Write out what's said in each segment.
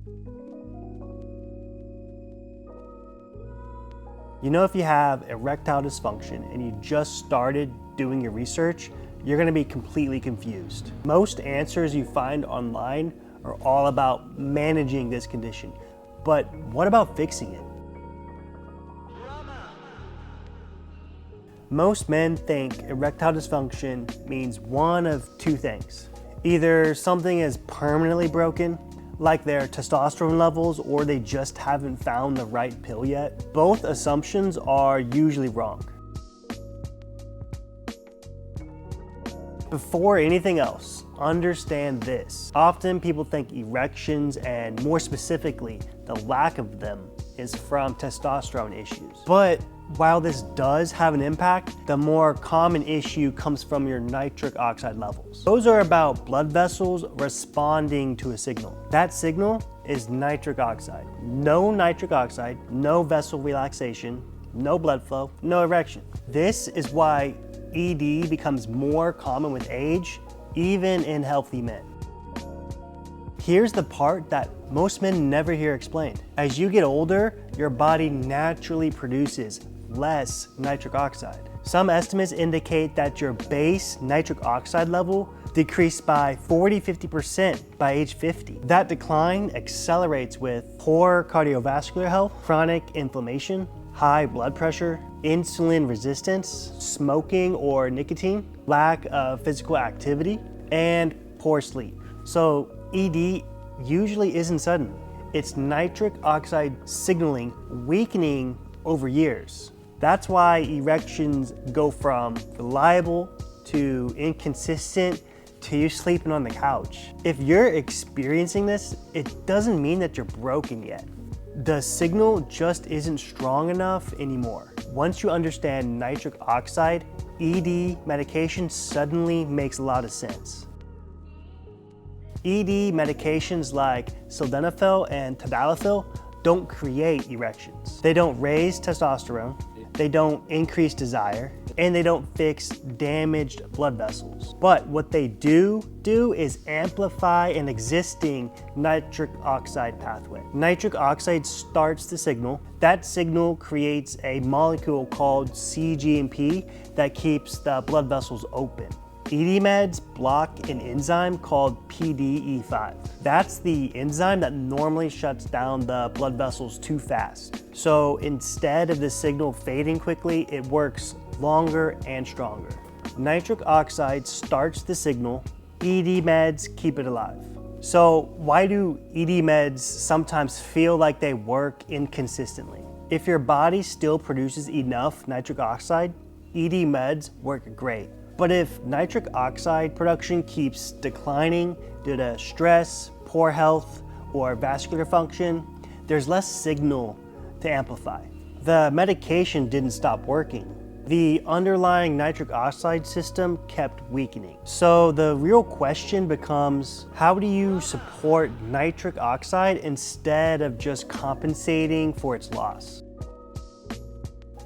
You know, if you have erectile dysfunction and you just started doing your research, you're gonna be completely confused. Most answers you find online are all about managing this condition, but what about fixing it? Most men think erectile dysfunction means one of two things. Either something is permanently broken, like their testosterone levels, or they just haven't found the right pill yet. Both assumptions are usually wrong. Before anything else, understand this. Often people think erections, and more specifically, the lack of them, is from testosterone issues. But while this does have an impact, the more common issue comes from your nitric oxide levels. Those are about blood vessels responding to a signal. That signal is nitric oxide. No nitric oxide, no vessel relaxation, no blood flow, no erection. This is why ED becomes more common with age, even in healthy men. Here's the part that most men never hear explained. As you get older, your body naturally produces less nitric oxide. Some estimates indicate that your base nitric oxide level decreased by 40–50% by age 50. That decline accelerates with poor cardiovascular health, chronic inflammation, high blood pressure, insulin resistance, smoking or nicotine, lack of physical activity, and poor sleep. So ED usually isn't sudden. It's nitric oxide signaling weakening over years. That's why erections go from reliable to inconsistent to you sleeping on the couch. If you're experiencing this, it doesn't mean that you're broken yet. The signal just isn't strong enough anymore. Once you understand nitric oxide, ED medication suddenly makes a lot of sense. ED medications like sildenafil and tadalafil don't create erections. They don't raise testosterone, they don't increase desire, and they don't fix damaged blood vessels. But what they do is amplify an existing nitric oxide pathway. Nitric oxide starts the signal. That signal creates a molecule called cGMP that keeps the blood vessels open. ED meds block an enzyme called PDE5. That's the enzyme that normally shuts down the blood vessels too fast. So instead of the signal fading quickly, it works longer and stronger. Nitric oxide starts the signal, ED meds keep it alive. So why do ED meds sometimes feel like they work inconsistently? If your body still produces enough nitric oxide, ED meds work great. But if nitric oxide production keeps declining due to stress, poor health, or vascular function, there's less signal to amplify. The medication didn't stop working. The underlying nitric oxide system kept weakening. So the real question becomes, how do you support nitric oxide instead of just compensating for its loss?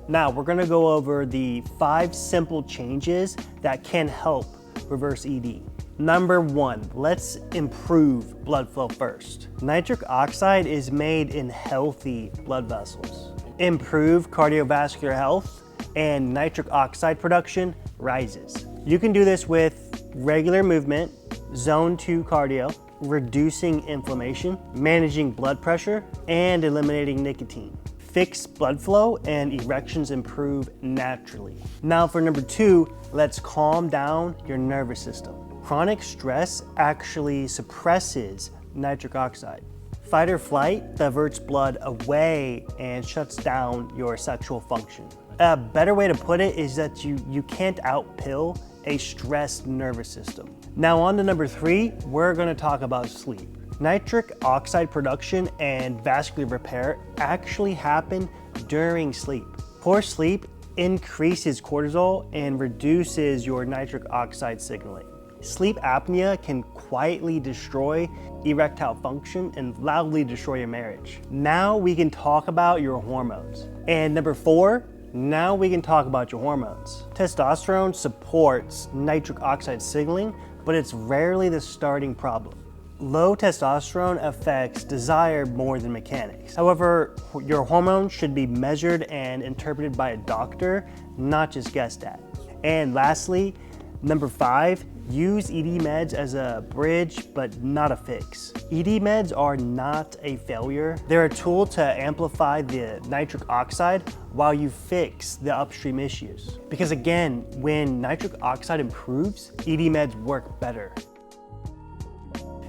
Now we're gonna go over the 5 simple changes that can help reverse ED. Number 1, let's improve blood flow first. Nitric oxide is made in healthy blood vessels. Improve cardiovascular health and nitric oxide production rises. You can do this with regular movement, zone 2 cardio, reducing inflammation, managing blood pressure, and eliminating nicotine. Fix blood flow and erections improve naturally. Now for number 2, let's calm down your nervous system. Chronic stress actually suppresses nitric oxide. Fight or flight diverts blood away and shuts down your sexual function. A better way to put it is that you can't outpill a stressed nervous system. Now on to number 3, we're gonna talk about sleep. Nitric oxide production and vascular repair actually happen during sleep. Poor sleep increases cortisol and reduces your nitric oxide signaling. Sleep apnea can quietly destroy erectile function and loudly destroy your marriage. Now we can talk about your hormones. And number 4, now we can talk about your hormones. Testosterone supports nitric oxide signaling, but it's rarely the starting problem. Low testosterone affects desire more than mechanics. However, your hormones should be measured and interpreted by a doctor, not just guessed at. And lastly, number 5, use ED meds as a bridge, but not a fix. ED meds are not a failure. They're a tool to amplify the nitric oxide while you fix the upstream issues. Because again, when nitric oxide improves, ED meds work better.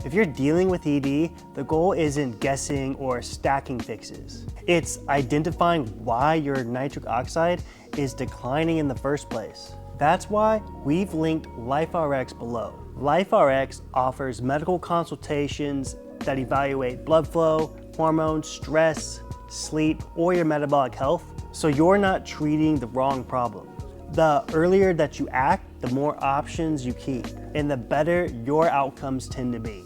If you're dealing with ED, the goal isn't guessing or stacking fixes. It's identifying why your nitric oxide is declining in the first place. That's why we've linked LifeRX below. LifeRX offers medical consultations that evaluate blood flow, hormones, stress, sleep, or your metabolic health, so you're not treating the wrong problem. The earlier that you act, the more options you keep, and the better your outcomes tend to be.